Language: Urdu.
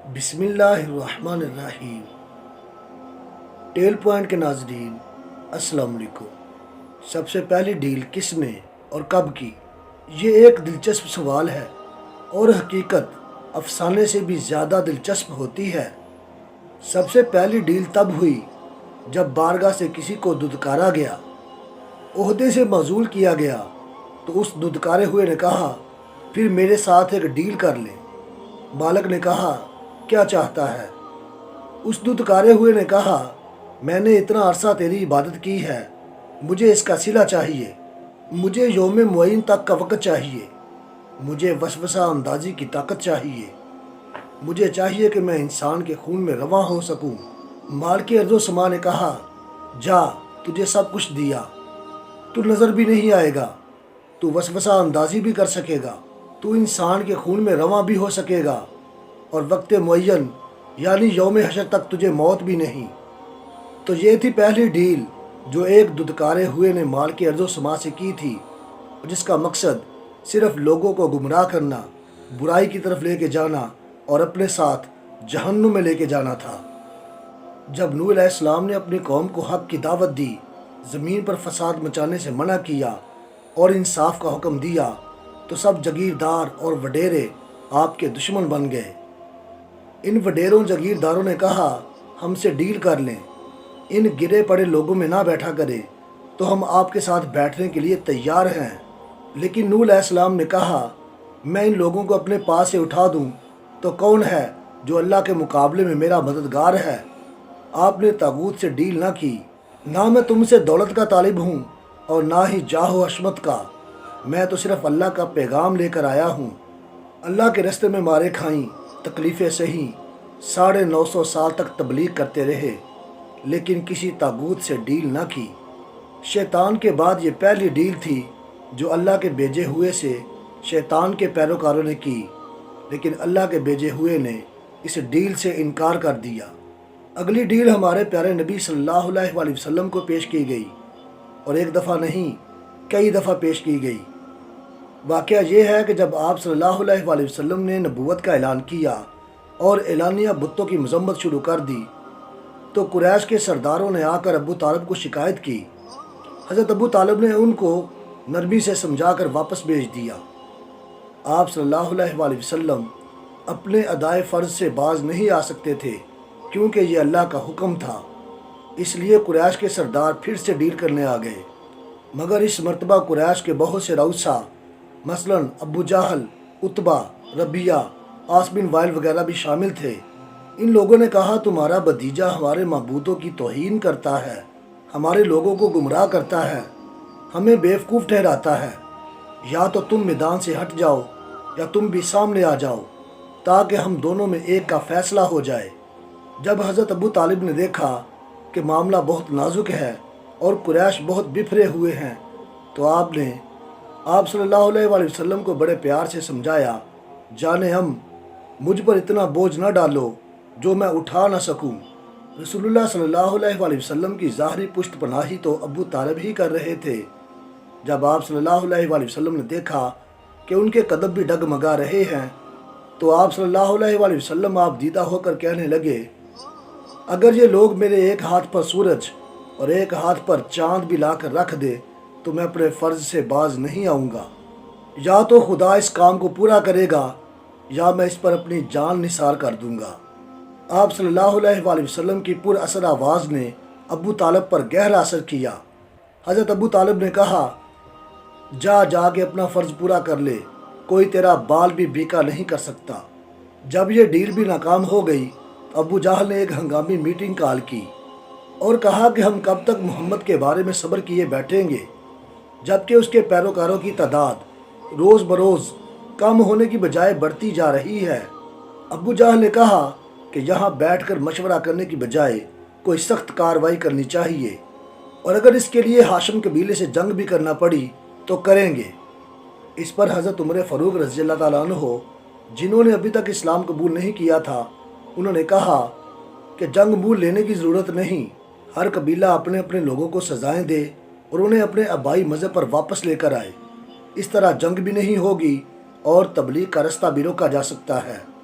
بسم اللہ الرحمن الرحیم۔ ٹیل پوائنٹ کے ناظرین السلام علیکم۔ سب سے پہلی ڈیل کس نے اور کب کی؟ یہ ایک دلچسپ سوال ہے اور حقیقت افسانے سے بھی زیادہ دلچسپ ہوتی ہے۔ سب سے پہلی ڈیل تب ہوئی جب بارگاہ سے کسی کو دھتکارا گیا، عہدے سے معزول کیا گیا، تو اس دھتکارے ہوئے نے کہا پھر میرے ساتھ ایک ڈیل کر لیں۔ مالک نے کہا کیا چاہتا ہے؟ اس دھتکارے ہوئے نے کہا میں نے اتنا عرصہ تیری عبادت کی ہے، مجھے اس کا صلہ چاہیے، مجھے یوم معین تک کا وقت چاہیے، مجھے وسوسہ اندازی کی طاقت چاہیے، مجھے چاہیے کہ میں انسان کے خون میں رواں ہو سکوں۔ مالک ارض و سما نے کہا جا، تجھے سب کچھ دیا، تو نظر بھی نہیں آئے گا، تو وسوسہ اندازی بھی کر سکے گا، تو انسان کے خون میں رواں بھی ہو سکے گا، اور وقت معین یعنی یوم حشر تک تجھے موت بھی نہیں۔ تو یہ تھی پہلی ڈیل جو ایک دھتکارے ہوئے نے مالک ارض و سما سے کی تھی، جس کا مقصد صرف لوگوں کو گمراہ کرنا، برائی کی طرف لے کے جانا اور اپنے ساتھ جہنم میں لے کے جانا تھا۔ جب نوح علیہ السلام نے اپنی قوم کو حق کی دعوت دی، زمین پر فساد مچانے سے منع کیا اور انصاف کا حکم دیا، تو سب جگیردار اور وڈیرے آپ کے دشمن بن گئے۔ ان وڈیروں جگیرداروں نے کہا ہم سے ڈیل کر لیں، ان گرے پڑے لوگوں میں نہ بیٹھا کریں، تو ہم آپ کے ساتھ بیٹھنے کے لیے تیار ہیں۔ لیکن نوح علیہ السلام نے کہا میں ان لوگوں کو اپنے پاس سے اٹھا دوں تو کون ہے جو اللہ کے مقابلے میں میرا مددگار ہے؟ آپ نے طاغوت سے ڈیل نہ کی۔ نہ میں تم سے دولت کا طالب ہوں اور نہ ہی جاہ و حشمت کا، میں تو صرف اللہ کا پیغام لے کر آیا ہوں۔ اللہ کے رستے میں مارے کھائیں، تکلیفیں سہی، 950 سال تک تبلیغ کرتے رہے، لیکن کسی طاغوت سے ڈیل نہ کی۔ شیطان کے بعد یہ پہلی ڈیل تھی جو اللہ کے بھیجے ہوئے سے شیطان کے پیروکاروں نے کی، لیکن اللہ کے بھیجے ہوئے نے اس ڈیل سے انکار کر دیا۔ اگلی ڈیل ہمارے پیارے نبی صلی اللہ علیہ وآلہ وسلم کو پیش کی گئی، اور ایک دفعہ نہیں کئی دفعہ پیش کی گئی۔ واقعہ یہ ہے کہ جب آپ صلی اللہ علیہ وآلہ وسلم نے نبوت کا اعلان کیا اور اعلانیہ بتوں کی مذمت شروع کر دی، تو قریش کے سرداروں نے آ کر ابو طالب کو شکایت کی۔ حضرت ابو طالب نے ان کو نرمی سے سمجھا کر واپس بھیج دیا۔ آپ صلی اللہ علیہ وآلہ وسلم اپنے ادائے فرض سے باز نہیں آ سکتے تھے، کیونکہ یہ اللہ کا حکم تھا۔ اس لیے قریش کے سردار پھر سے ڈیل کرنے آ گئے، مگر اس مرتبہ قریش کے بہت سے رؤسا، مثلا ابو جہل، عتبہ، ربیہ، عاص بن وائل وغیرہ بھی شامل تھے۔ ان لوگوں نے کہا تمہارا بھتیجا ہمارے معبودوں کی توہین کرتا ہے، ہمارے لوگوں کو گمراہ کرتا ہے، ہمیں بیوقوف ٹھہراتا ہے، یا تو تم میدان سے ہٹ جاؤ یا تم بھی سامنے آ جاؤ تاکہ ہم دونوں میں ایک کا فیصلہ ہو جائے۔ جب حضرت ابو طالب نے دیکھا کہ معاملہ بہت نازک ہے اور قریش بہت بفرے ہوئے ہیں، تو آپ نے صلی اللہ علیہ وآلہ وسلم کو بڑے پیار سے سمجھایا جانے ہم، مجھ پر اتنا بوجھ نہ ڈالو جو میں اٹھا نہ سکوں۔ رسول اللہ صلی اللہ علیہ وآلہ وسلم کی ظاہری پشت پناہی تو ابو طالب ہی کر رہے تھے۔ جب آپ صلی اللہ علیہ وآلہ وسلم نے دیکھا کہ ان کے قدم بھی ڈگمگا رہے ہیں، تو آپ صلی اللہ علیہ وآلہ وسلم آپ دیدہ ہو کر کہنے لگے اگر یہ لوگ میرے ایک ہاتھ پر سورج اور ایک ہاتھ پر چاند بھی لا کر رکھ دے تو میں اپنے فرض سے باز نہیں آؤں گا۔ یا تو خدا اس کام کو پورا کرے گا یا میں اس پر اپنی جان نثار کر دوں گا۔ آپ صلی اللہ علیہ وآلہ وسلم کی پر اثر آواز نے ابو طالب پر گہرا اثر کیا۔ حضرت ابو طالب نے کہا جا جا کے اپنا فرض پورا کر لے، کوئی تیرا بال بھی بیکا نہیں کر سکتا۔ جب یہ ڈیل بھی ناکام ہو گئی تو ابو جہل نے ایک ہنگامی میٹنگ کال کی اور کہا کہ ہم کب تک محمد کے بارے میں صبر کیے بیٹھیں گے، جبکہ اس کے پیروکاروں کی تعداد روز بروز کم ہونے کی بجائے بڑھتی جا رہی ہے۔ ابو جہل نے کہا کہ یہاں بیٹھ کر مشورہ کرنے کی بجائے کوئی سخت کارروائی کرنی چاہیے، اور اگر اس کے لیے ہاشم قبیلے سے جنگ بھی کرنا پڑی تو کریں گے۔ اس پر حضرت عمر فاروق رضی اللہ تعالیٰ عنہ، جنہوں نے ابھی تک اسلام قبول نہیں کیا تھا، انہوں نے کہا کہ جنگ مول لینے کی ضرورت نہیں، ہر قبیلہ اپنے اپنے لوگوں کو سزائیں دے اور انہیں اپنے آبائی مذہب پر واپس لے کر آئے، اس طرح جنگ بھی نہیں ہوگی اور تبلیغ کا رستہ بھی روکا جا سکتا ہے۔